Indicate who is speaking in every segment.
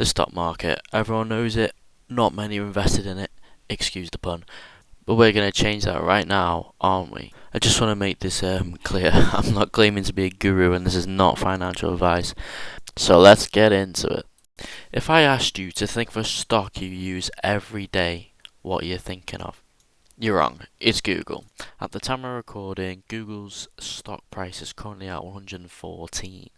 Speaker 1: The stock market, everyone knows it, not many are invested in it, excuse the pun. But we're going to change that right now, aren't we? I just want to make this clear. I'm not claiming to be a guru and this is not financial advice. So let's get into it. If I asked you to think of a stock you use every day, what are you thinking of? You're wrong, it's Google. At the time of recording, Google's stock price is currently at 114.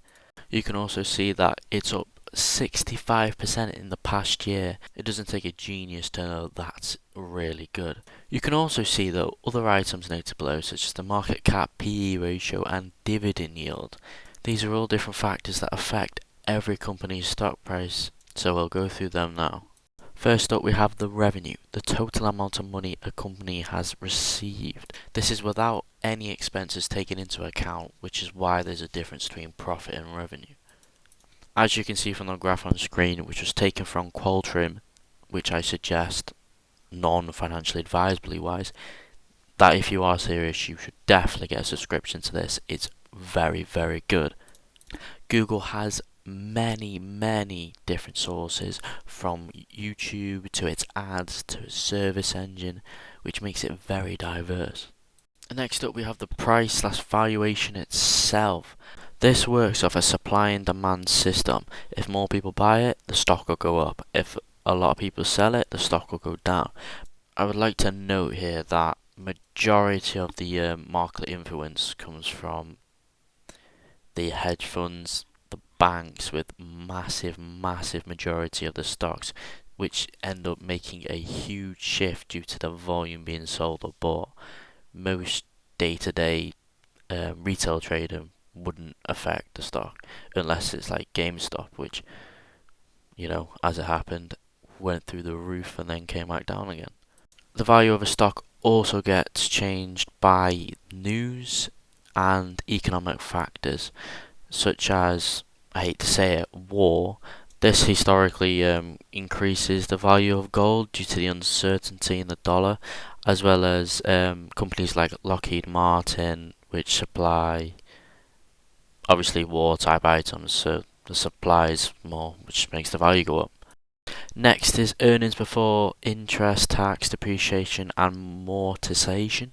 Speaker 1: You can also see that it's up 65% in the past year. It doesn't take a genius to know that's really good. You can also see that other items noted below, such as the market cap, PE ratio, and dividend yield. These are all different factors that affect every company's stock price, so we'll go through them now. First up, we have the revenue, the total amount of money a company has received. This is without any expenses taken into account, which is why there's a difference between profit and revenue. As you can see from the graph on screen, which was taken from Qualtrim, which I suggest, non-financially advisably wise, that if you are serious, you should definitely get a subscription to this. It's very, very good. Google has many different sources, from YouTube to its ads to its service engine, which makes it very diverse. Next up, we have the price/valuation itself. This works off a supply and demand system. If more people buy it, the stock will go up. If a lot of people sell it, the stock will go down. I would like to note here that majority of the market influence comes from the hedge funds, the banks with massive majority of the stocks, which end up making a huge shift due to the volume being sold or bought. Most day-to-day retail trading wouldn't affect the stock unless it's like GameStop, which, as it happened, went through the roof and then came back down again. The value of a stock also gets changed by news and economic factors, such as, I hate to say it, war. This historically increases the value of gold due to the uncertainty in the dollar, as well as companies like Lockheed Martin, which supply obviously war type items, so the supply is more, which makes the value go up. Next is earnings before interest, tax, depreciation, and amortization.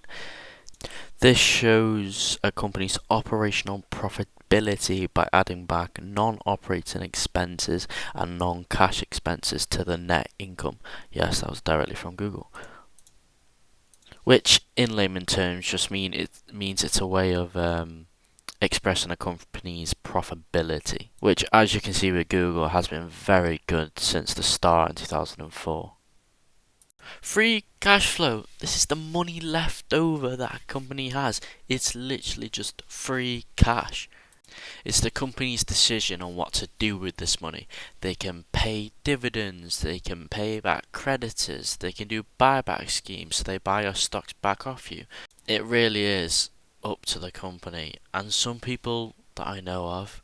Speaker 1: This shows a company's operational profitability by adding back non-operating expenses and non-cash expenses to the net income. Yes, that was directly from Google. Which, in layman terms, just means it's a way of expressing a company's profitability, which, as you can see with Google, has been very good since the start in 2004. Free cash flow. This is the money left over that a company has. It's literally just free cash. It's the company's decision on what to do with this money. They can pay dividends, they can pay back creditors, they can do buyback schemes so they buy your stocks back off you. It really is up to the company, and some people that I know of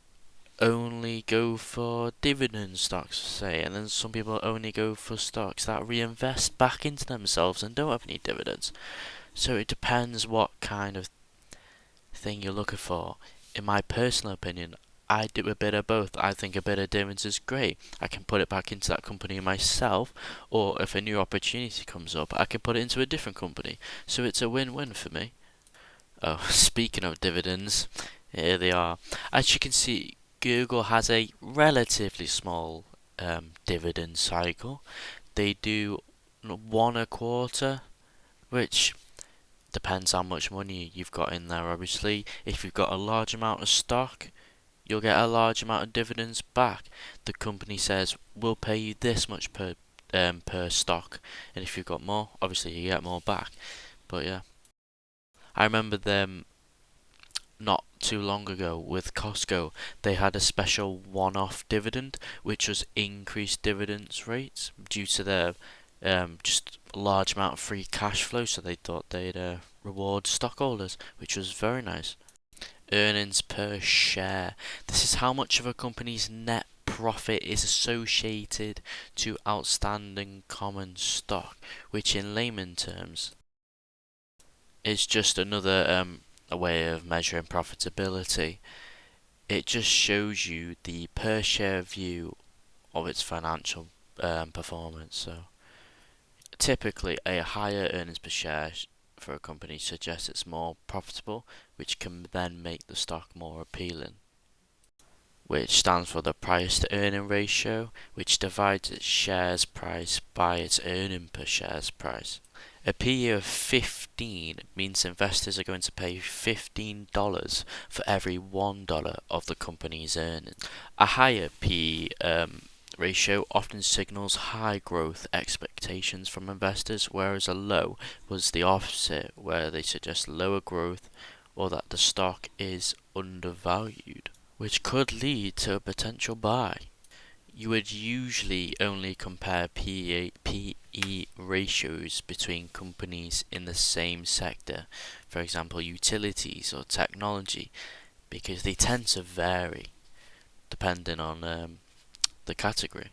Speaker 1: only go for dividend stocks, say, and then some people only go for stocks that reinvest back into themselves and don't have any dividends. So it depends what kind of thing you're looking for. In my personal opinion, I do a bit of both. I think a bit of dividends is great. I can put it back into that company myself, or if a new opportunity comes up, I can put it into a different company. So it's a win-win for me. Oh, speaking of dividends, here they are. As you can see, Google has a relatively small dividend cycle. They do one a quarter, which depends how much money you've got in there, obviously. If you've got a large amount of stock, you'll get a large amount of dividends back. The company says, we'll pay you this much per stock, and if you've got more, obviously you get more back. But yeah, I remember them not too long ago with Costco. They had a special one-off dividend, which was increased dividends rates due to their just large amount of free cash flow, so they thought they'd reward stockholders, which was very nice. Earnings per share. This is how much of a company's net profit is associated to outstanding common stock, which in layman terms is just another a way of measuring profitability. It just shows you the per share view of its financial performance. So typically, a higher earnings per share for a company suggests it's more profitable, which can then make the stock more appealing, which stands for the price to earning ratio, which divides its shares price by its earning per shares price. A PE of 15 means investors are going to pay $15 for every $1 of the company's earnings. A higher PE ratio often signals high growth expectations from investors, whereas a low was the opposite, where they suggest lower growth or that the stock is undervalued, which could lead to a potential buy. You would usually only compare PE ratios between companies in the same sector, for example utilities or technology, because they tend to vary depending on the category.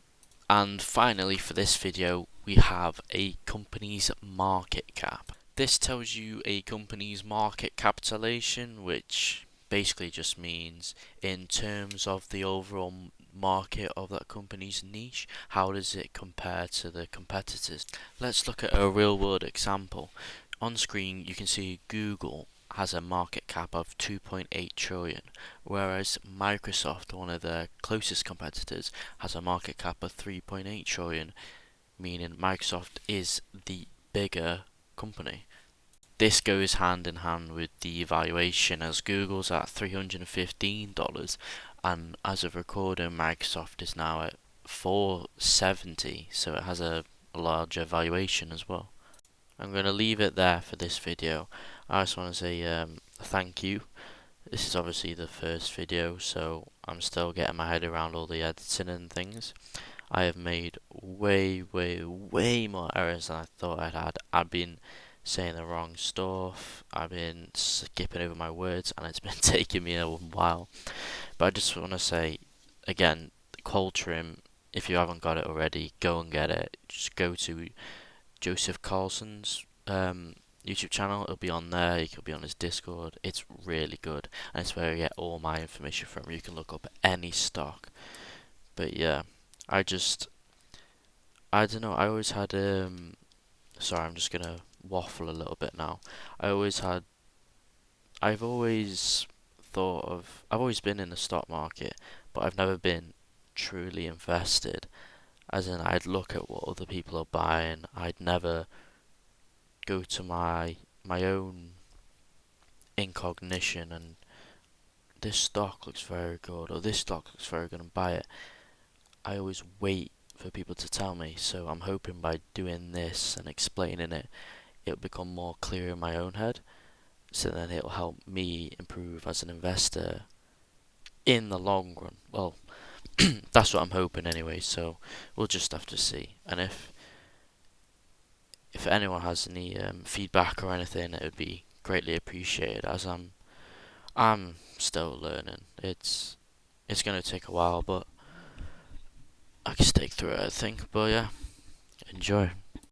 Speaker 1: And finally, for this video, we have a company's market cap. This tells you a company's market capitalization, which basically just means in terms of the overall market of that company's niche, how does it compare to the competitors? Let's look at a real world example. On screen you can see Google has a market cap of 2.8 trillion, whereas Microsoft, one of their closest competitors, has a market cap of 3.8 trillion, meaning Microsoft is the bigger company. This goes hand in hand with the valuation, as Google's at $315 and as of recording Microsoft is now at 470, so it has a larger valuation as well. I'm going to leave it there for this video. I just want to say thank you. This is obviously the first video, so I'm still getting my head around all the editing and things. I have made way more errors than I thought I'd had. I've been saying the wrong stuff, I've been skipping over my words, and it's been taking me a while. But I just want to say, again, Cold Trim, if you haven't got it already, go and get it. Just go to Joseph Carlson's YouTube channel, it'll be on there, you can be on his Discord. It's really good, and it's where I get all my information from. You can look up any stock. But yeah, I don't know, I always had sorry, I'm just gonna waffle a little bit now. I've always I've always been in the stock market, but I've never been truly invested. As in, I'd look at what other people are buying. I'd never go to my own incognition and this stock looks very good or this stock looks very good and buy it. I always wait for people to tell me, so I'm hoping by doing this and explaining it, it'll become more clear in my own head, so then it'll help me improve as an investor in the long run. Well, that's what I'm hoping anyway, so we'll just have to see. And if anyone has any feedback or anything, it would be greatly appreciated, as I'm still learning. It's gonna take a while, but I can stick through it, I think. But yeah, enjoy.